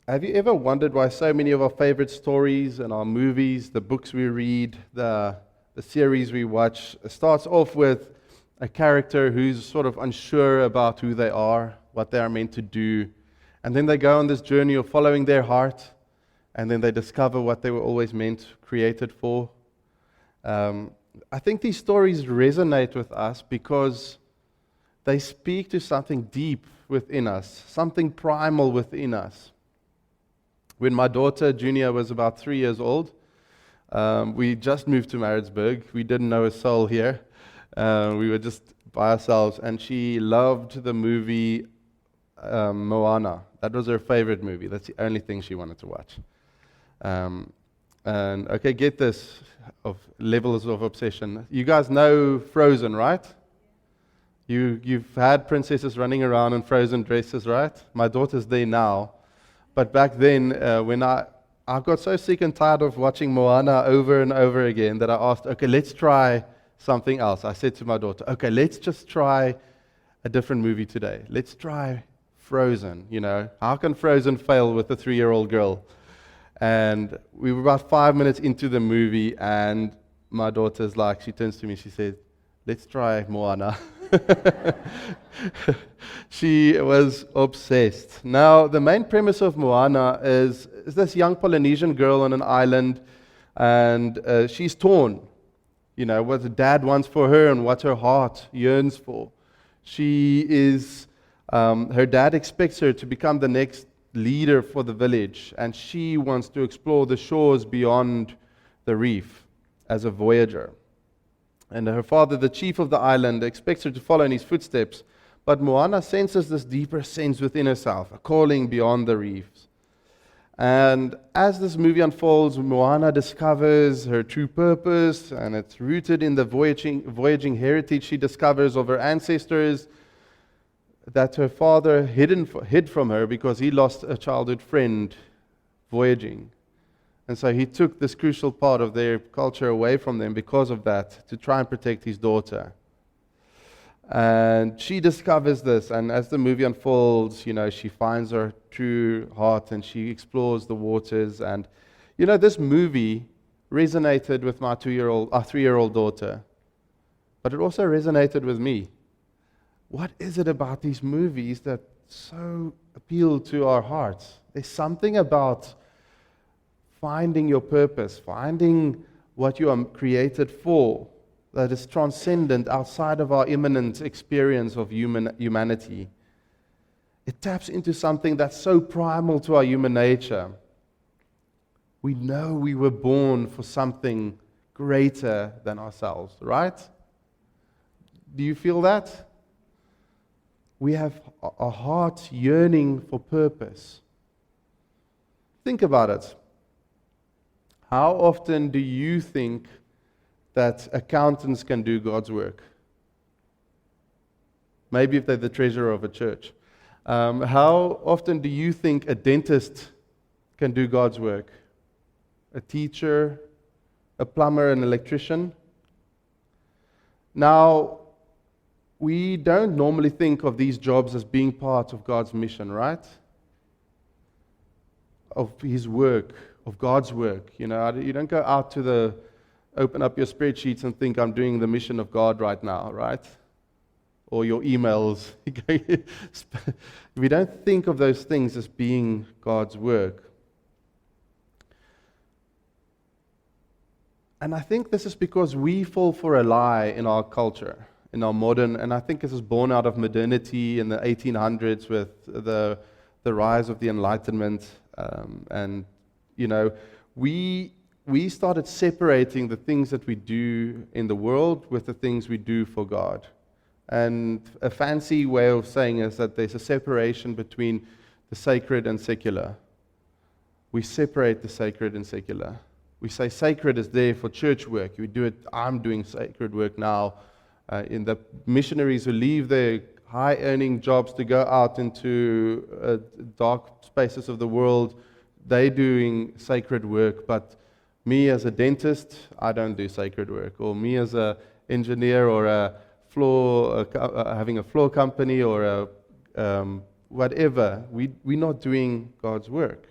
Have you ever wondered why so many of our favorite stories and our movies, the books we read, the series we watch, starts off with a character who's sort of unsure about who they are, what they are meant to do, and then they go on this journey of following their heart, and then they discover what they were always meant, created for? I think these stories resonate with us because they speak to something deep within us, something primal within us. When my daughter, Junior, was about 3 years old, we just moved to Maritzburg. We didn't know a soul here. We were just by ourselves, and she loved the movie Moana. That was her favorite movie. That's the only thing she wanted to watch. And okay, get this, of levels of obsession. You guys know Frozen, right? You've had princesses running around in frozen dresses, right? My daughter's there now. But back then, when I got so sick and tired of watching Moana over and over again that I asked, okay, let's try something else. I said to my daughter, okay, let's just try a different movie today. Let's try Frozen, How can Frozen fail with a 3-year-old girl? And we were about 5 minutes into the movie, and my daughter's like, she turns to me, she said, let's try Moana. She was obsessed. Now, the main premise of Moana is this young Polynesian girl on an island, and she's torn. What the dad wants for her and what her heart yearns for. She is, her dad expects her to become the next leader for the village, and she wants to explore the shores beyond the reef as a voyager. And her father, the chief of the island, expects her to follow in his footsteps. But Moana senses this deeper sense within herself, a calling beyond the reefs. And as this movie unfolds, Moana discovers her true purpose, and it's rooted in the voyaging heritage she discovers of her ancestors that her father hid from her because he lost a childhood friend voyaging. And so he took this crucial part of their culture away from them because of that, to try and protect his daughter. And she discovers this, and as the movie unfolds, she finds her true heart and she explores the waters. And, this movie resonated with my 3-year-old daughter, but it also resonated with me. What is it about these movies that so appeal to our hearts? There's something about finding your purpose, finding what you are created for, that is transcendent outside of our immanent experience of humanity. It taps into something that's so primal to our human nature. We know we were born for something greater than ourselves, right? Do you feel that? We have a heart yearning for purpose. Think about it. How often do you think that accountants can do God's work? Maybe if they're the treasurer of a church. How often do you think a dentist can do God's work? A teacher, a plumber, an electrician? Now, we don't normally think of these jobs as being part of God's mission, right? Of His work, of God's work. You don't go out to open up your spreadsheets and think, I'm doing the mission of God right now, right? Or your emails. We don't think of those things as being God's work. And I think this is because we fall for a lie in our culture, in our modern, and I think this is born out of modernity in the 1800s with the rise of the Enlightenment. We started separating the things that we do in the world with the things we do for God. And a fancy way of saying is that there's a separation between the sacred and secular. We separate the sacred and secular. We say sacred is there for church work. We do it, I'm doing sacred work now. In the missionaries who leave their high-earning jobs to go out into dark spaces of the world, they're doing sacred work, but me as a dentist, I don't do sacred work. Or me as an engineer or having a floor company or whatever, we're not doing God's work.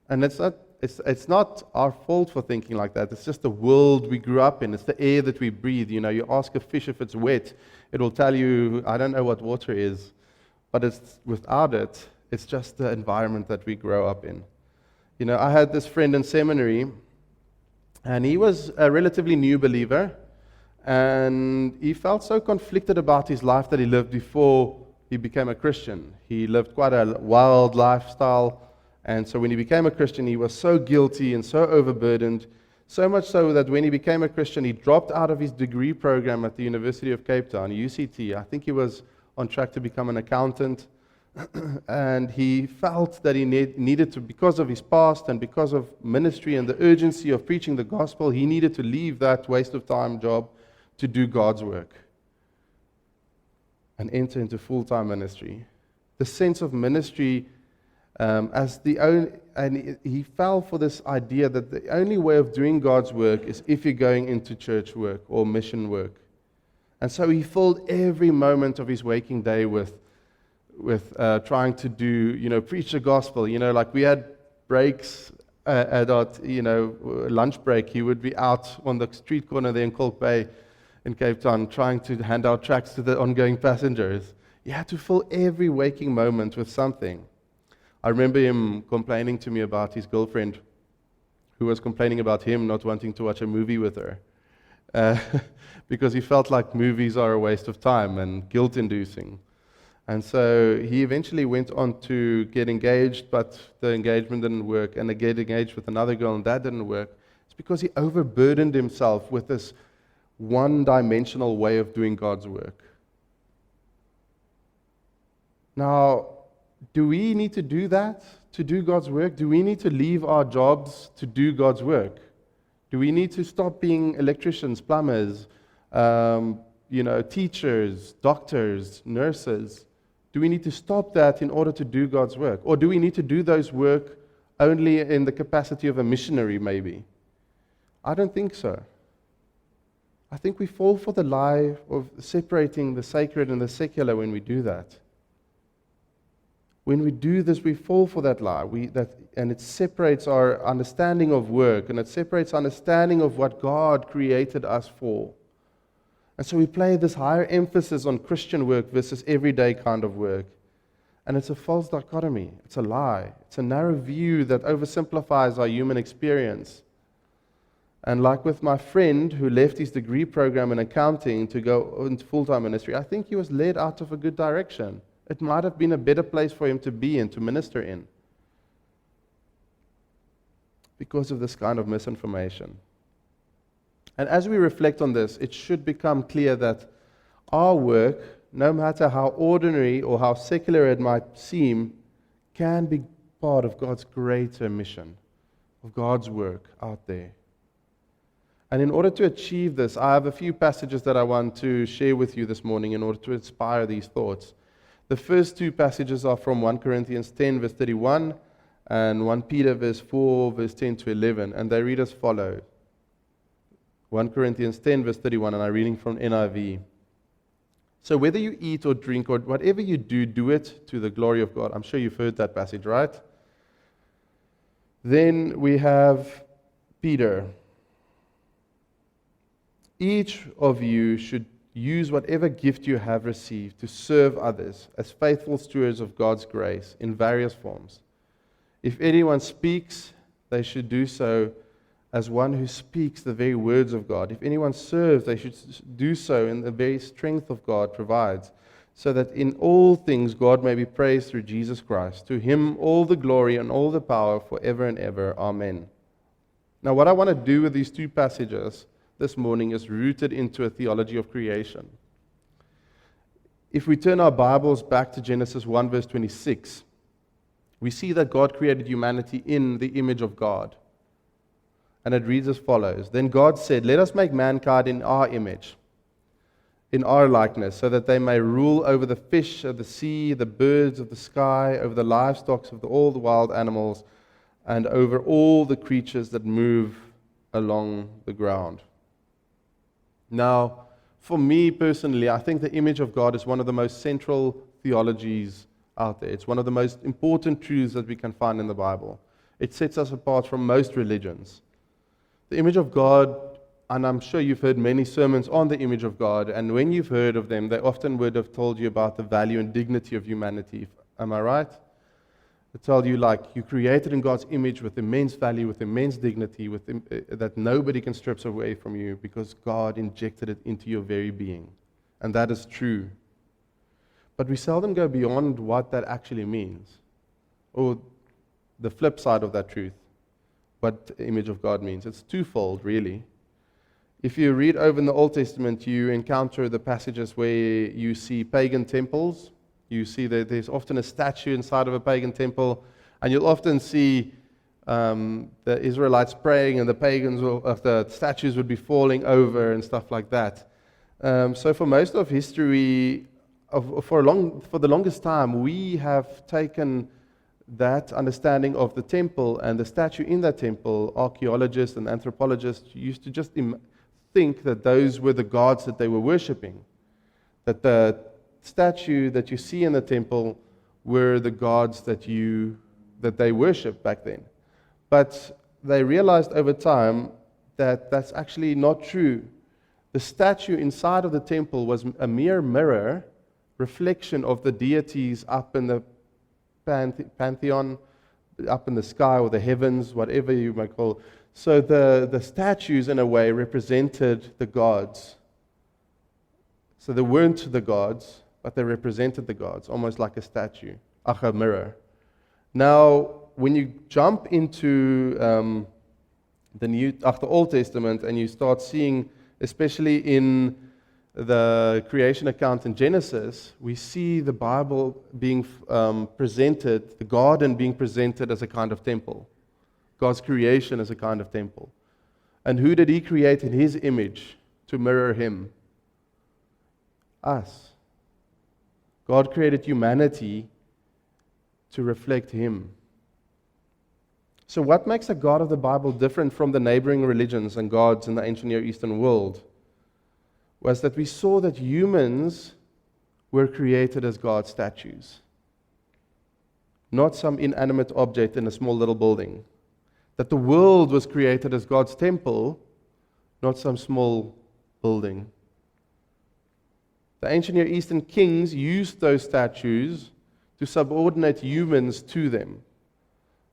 And it's not our fault for thinking like that. It's just the world we grew up in. It's the air that we breathe. You ask a fish if it's wet, it will tell you, I don't know what water is. But without it, it's just the environment that we grow up in. I had this friend in seminary, and he was a relatively new believer, and he felt so conflicted about his life that he lived before he became a Christian. He lived quite a wild lifestyle, and so when he became a Christian, he was so guilty and so overburdened, so much so that when he became a Christian, he dropped out of his degree program at the University of Cape Town, UCT. I think he was on track to become an accountant, and he felt that he needed to, because of his past and because of ministry and the urgency of preaching the gospel, he needed to leave that waste of time job to do God's work and enter into full-time ministry. The sense of ministry and he fell for this idea that the only way of doing God's work is if you're going into church work or mission work. And so he filled every moment of his waking day with trying to preach the gospel. Like we had breaks at our, lunch break. He would be out on the street corner there in Kalk Bay in Cape Town trying to hand out tracts to the ongoing passengers. He had to fill every waking moment with something. I remember him complaining to me about his girlfriend who was complaining about him not wanting to watch a movie with her. Because he felt like movies are a waste of time and guilt-inducing. And so he eventually went on to get engaged, but the engagement didn't work, and to get engaged with another girl, and that didn't work. It's because he overburdened himself with this one-dimensional way of doing God's work. Now, do we need to do that to do God's work? Do we need to leave our jobs to do God's work? Do we need to stop being electricians, plumbers, teachers, doctors, nurses? Do we need to stop that in order to do God's work? Or do we need to do those work only in the capacity of a missionary, maybe? I don't think so. I think we fall for the lie of separating the sacred and the secular when we do that. When we do this, we fall for that lie, and it separates our understanding of work, and it separates understanding of what God created us for. And so we play this higher emphasis on Christian work versus everyday kind of work. And it's a false dichotomy. It's a lie. It's a narrow view that oversimplifies our human experience. And like with my friend who left his degree program in accounting to go into full-time ministry, I think he was led out of a good direction. It might have been a better place for him to be in, to minister in, because of this kind of misinformation. And as we reflect on this, it should become clear that our work, no matter how ordinary or how secular it might seem, can be part of God's greater mission, of God's work out there. And in order to achieve this, I have a few passages that I want to share with you this morning in order to inspire these thoughts. The first two passages are from 1 Corinthians 10, verse 31, and 1 Peter, verse 4, verse 10 to 11, and they read as follows. 1 Corinthians 10, verse 31, and I'm reading from NIV. So whether you eat or drink or whatever you do, do it to the glory of God. I'm sure you've heard that passage, right? Then we have Peter. Each of you should use whatever gift you have received to serve others as faithful stewards of God's grace in various forms. If anyone speaks, they should do so as one who speaks the very words of God. If anyone serves, they should do so in the very strength of God provides, so that in all things God may be praised through Jesus Christ. To him all the glory and all the power forever and ever. Amen. Now what I want to do with these two passages this morning is rooted into a theology of creation. If we turn our Bibles back to Genesis 1 verse 26, we see that God created humanity in the image of God. And it reads as follows. Then God said, let us make mankind in our image, in our likeness, so that they may rule over the fish of the sea, the birds of the sky, over the livestock of all the wild animals, and over all the creatures that move along the ground. Now, for me personally, I think the image of God is one of the most central theologies out there. It's one of the most important truths that we can find in the Bible. It sets us apart from most religions. The image of God, and I'm sure you've heard many sermons on the image of God, and when you've heard of them, they often would have told you about the value and dignity of humanity. Am I right? They tell you like you're created in God's image with immense value, with immense dignity, that nobody can strip away from you because God injected it into your very being. And that is true. But we seldom go beyond what that actually means, or the flip side of that truth, what the image of God means. It's twofold, really. If you read over in the Old Testament, you encounter the passages where you see pagan temples. You see that there's often a statue inside of a pagan temple, and you'll often see the Israelites praying, and the statues would be falling over and stuff like that. So for most of history, for the longest time, we have taken that understanding of the temple and the statue in that temple. Archaeologists and anthropologists used to just think that those were the gods that they were worshipping, that the statue that you see in the temple were the gods that they worshipped back then. But they realized over time that that's actually not true. The statue inside of the temple was a mere mirror, reflection of the deities up in the pantheon, up in the sky or the heavens, whatever you might call. So the statues, in a way, represented the gods. So they weren't the gods, but they represented the gods, almost like a statue, a mirror. Now, when you jump into the Old Testament and you start seeing, especially in the creation account in Genesis, we see the Bible being presented, the garden being presented as a kind of temple. God's creation as a kind of temple. And who did He create in His image to mirror Him? Us. God created humanity to reflect Him. So what makes the God of the Bible different from the neighboring religions and gods in the ancient Near Eastern world was that we saw that humans were created as God's statues, not some inanimate object in a small little building. That the world was created as God's temple, not some small building. The ancient Near Eastern kings used those statues to subordinate humans to them.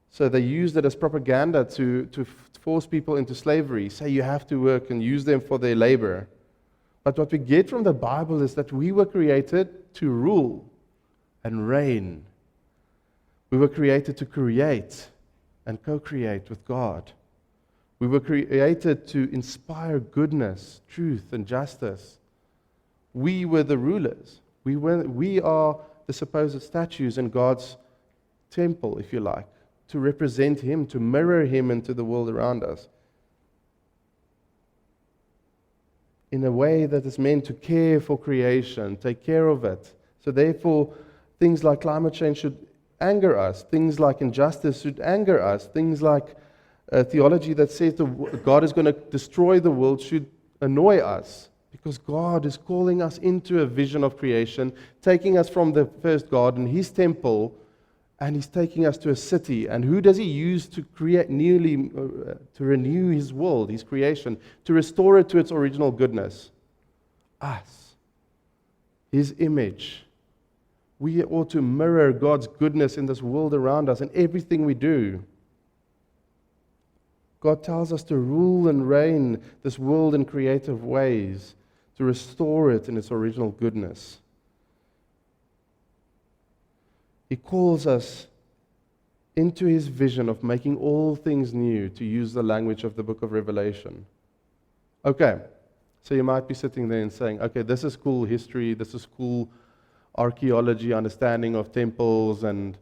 So they used it as propaganda to force people into slavery, say you have to work and use them for their labor. But what we get from the Bible is that we were created to rule and reign. We were created to create and co-create with God. We were created to inspire goodness, truth, and justice. We were the rulers. We are the supposed statues in God's temple, if you like, to represent Him, to mirror Him into the world around us, in a way that is meant to care for creation, take care of it. So therefore, things like climate change should anger us. Things like injustice should anger us. Things like theology that says God is going to destroy the world should annoy us. Because God is calling us into a vision of creation, taking us from the first garden, His temple, and He's taking us to a city. And who does He use to create newly, to renew His world, His creation, to restore it to its original goodness? Us. His image. We ought to mirror God's goodness in this world around us in everything we do. God tells us to rule and reign this world in creative ways, to restore it in its original goodness. He calls us into His vision of making all things new, to use the language of the book of Revelation. Okay, so you might be sitting there and saying, okay, this is cool history, this is cool archaeology, understanding of temples and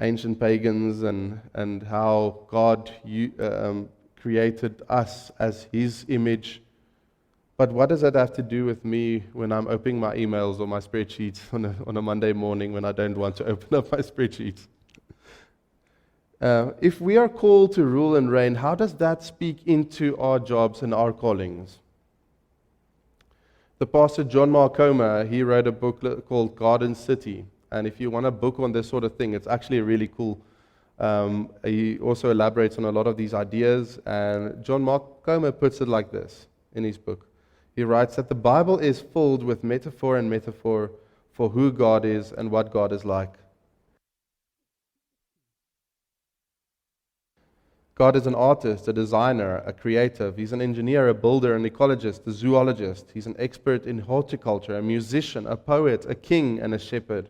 ancient pagans and how God created us as His image. But what does that have to do with me when I'm opening my emails or my spreadsheets on a Monday morning when I don't want to open up my spreadsheets? If we are called to rule and reign, how does that speak into our jobs and our callings? The pastor John Marcoma, he wrote a book called Garden City. And if you want a book on this sort of thing, it's actually a really cool He also elaborates on a lot of these ideas, and John Mark Comer puts it like this in his book. He writes that the Bible is filled with metaphor and metaphor for who God is and what God is like. God is an artist, a designer, a creative. He's an engineer, a builder, an ecologist, a zoologist. He's an expert in horticulture, a musician, a poet, a king, and a shepherd.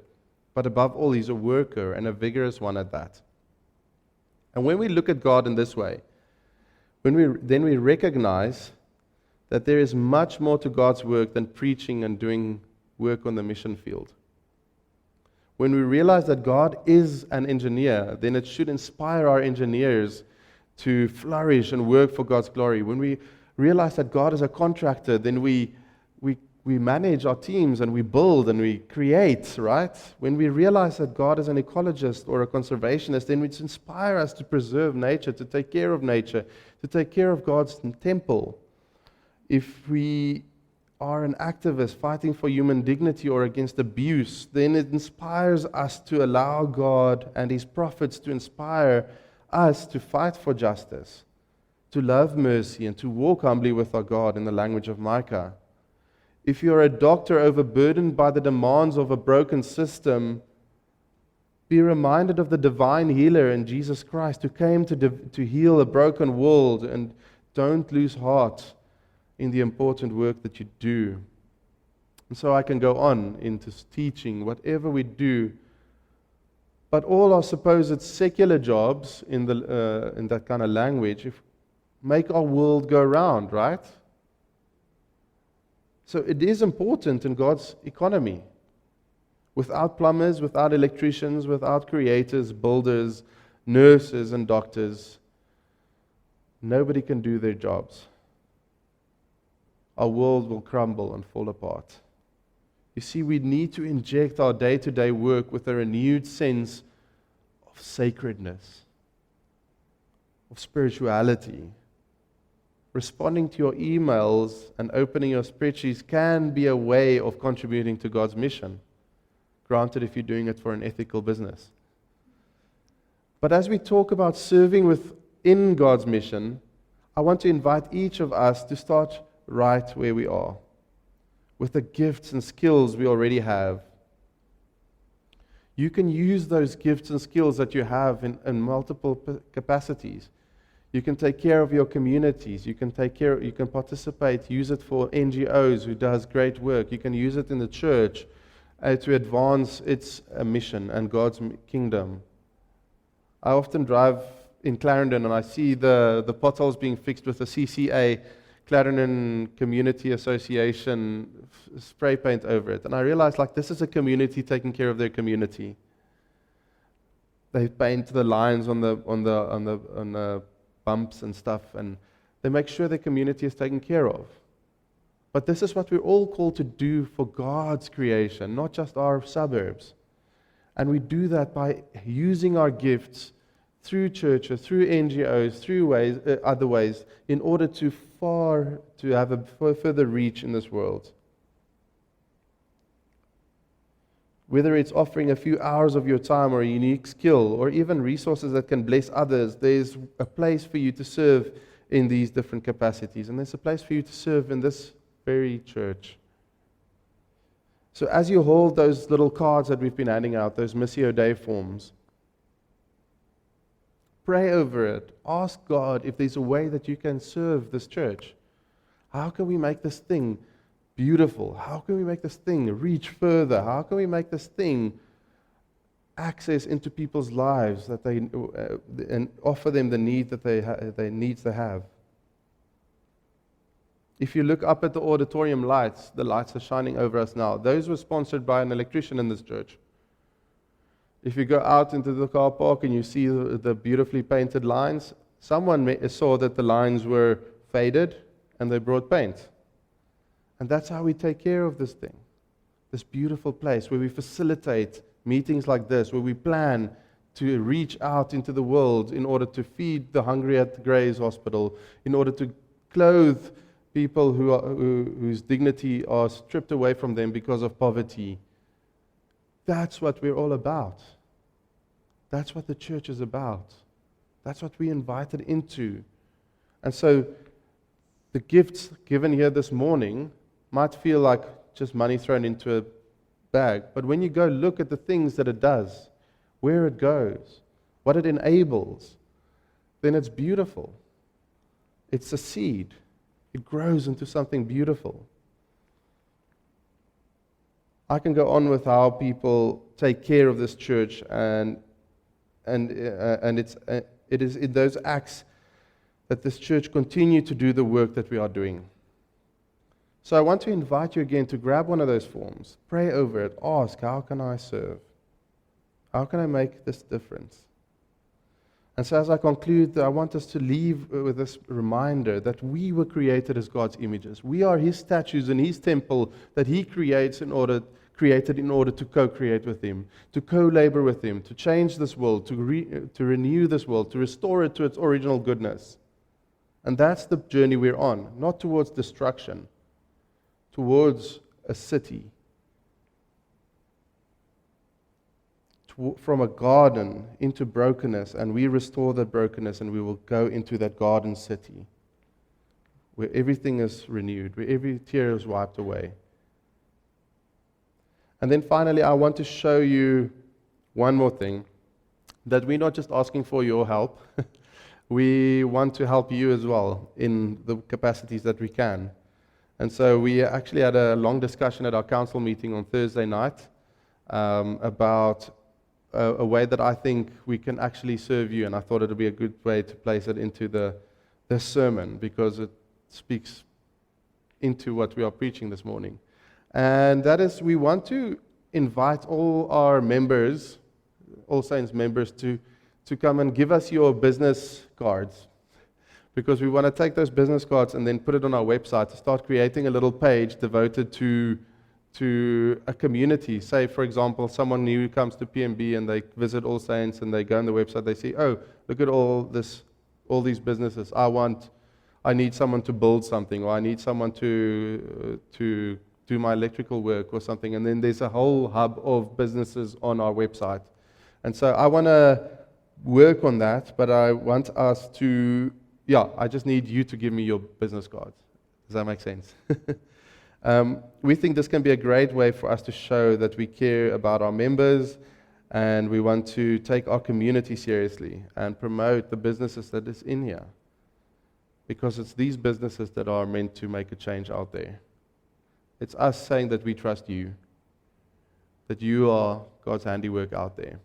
But above all, he's a worker, and a vigorous one at that. And when we look at God in this way, then we recognize that there is much more to God's work than preaching and doing work on the mission field. When we realize that God is an engineer, then it should inspire our engineers to flourish and work for God's glory. When we realize that God is a contractor, then we manage our teams and we build and we create, right? When we realize that God is an ecologist or a conservationist, then it inspires us to preserve nature, to take care of nature, to take care of God's temple. If we are an activist fighting for human dignity or against abuse, then it inspires us to allow God and His prophets to inspire us to fight for justice, to love mercy, and to walk humbly with our God in the language of Micah. If you're a doctor overburdened by the demands of a broken system, be reminded of the divine healer in Jesus Christ who came to heal a broken world, and don't lose heart in the important work that you do. And so I can go on into teaching, whatever we do. But all our supposed secular jobs in that kind of language make our world go round, right? So it is important in God's economy. Without plumbers, without electricians, without creators, builders, nurses, and doctors, nobody can do their jobs. Our world will crumble and fall apart. You see, we need to inject our day-to-day work with a renewed sense of sacredness, of spirituality. Responding to your emails and opening your spreadsheets can be a way of contributing to God's mission. Granted, if you're doing it for an ethical business. But as we talk about serving within God's mission, I want to invite each of us to start right where we are, with the gifts and skills we already have. You can use those gifts and skills that you have in multiple capacities. You can take care of your communities. You can participate, use it for NGOs who does great work. You can use it in the church to advance its mission and God's kingdom. I often drive in Clarendon and I see the potholes being fixed with the CCA, Clarendon Community Association spray paint over it. And I realized, this is a community taking care of their community. They paint the lines on the bumps and stuff, and they make sure their community is taken care of. But this is what we're all called to do for God's creation, not just our suburbs. And we do that by using our gifts through churches, through NGOs, through other ways, in order to have a further reach in this world. Whether it's offering a few hours of your time or a unique skill, or even resources that can bless others, there's a place for you to serve in these different capacities. And there's a place for you to serve in this very church. So as you hold those little cards that we've been handing out, those Missio Dei forms, pray over it. Ask God if there's a way that you can serve this church. How can we make this thing beautiful? How can we make this thing reach further? How can we make this thing access into people's lives that and offer them the need that they needs to have? If you look up at the auditorium lights, the lights are shining over us now. Those were sponsored by an electrician in this church. If you go out into the car park and you see the beautifully painted lines, someone saw that the lines were faded and they brought paint. And that's how we take care of this thing, this beautiful place where we facilitate meetings like this, where we plan to reach out into the world in order to feed the hungry at the Gray's Hospital, in order to clothe people whose dignity are stripped away from them because of poverty. That's what we're all about. That's what the church is about. That's what we invited into. And so the gifts given here this morning might feel like just money thrown into a bag. But when you go look at the things that it does, where it goes, what it enables, then it's beautiful. It's a seed. It grows into something beautiful. I can go on with how people take care of this church, and it is in those acts that this church continue to do the work that we are doing. So I want to invite you again to grab one of those forms, pray over it, ask, how can I serve? How can I make this difference? And so as I conclude, I want us to leave with this reminder that we were created as God's images. We are His statues in His temple that He created in order to co-create with Him, to co-labor with Him, to change this world, to renew this world, to restore it to its original goodness. And that's the journey we're on, not towards destruction, towards a city. From a garden into brokenness, and we restore that brokenness, and we will go into that garden city where everything is renewed, where every tear is wiped away. And then finally, I want to show you one more thing, that we're not just asking for your help. We want to help you as well in the capacities that we can. And so we actually had a long discussion at our council meeting on Thursday night about a way that I think we can actually serve you, and I thought it would be a good way to place it into the sermon, because it speaks into what we are preaching this morning. And that is, we want to invite all our members, All Saints members, to come and give us your business cards, because we want to take those business cards and then put it on our website to start creating a little page devoted to a community. Say, for example, someone new comes to PMB and they visit All Saints and they go on the website, they see, oh, look at all these businesses. I need someone to build something, or I need someone to do my electrical work or something. And then there's a whole hub of businesses on our website. And so I want to work on that, but I want us to, I just need you to give me your business cards. Does that make sense? We think this can be a great way for us to show that we care about our members, and we want to take our community seriously and promote the businesses that is in here, because it's these businesses that are meant to make a change out there. It's us saying that we trust you, that you are God's handiwork out there.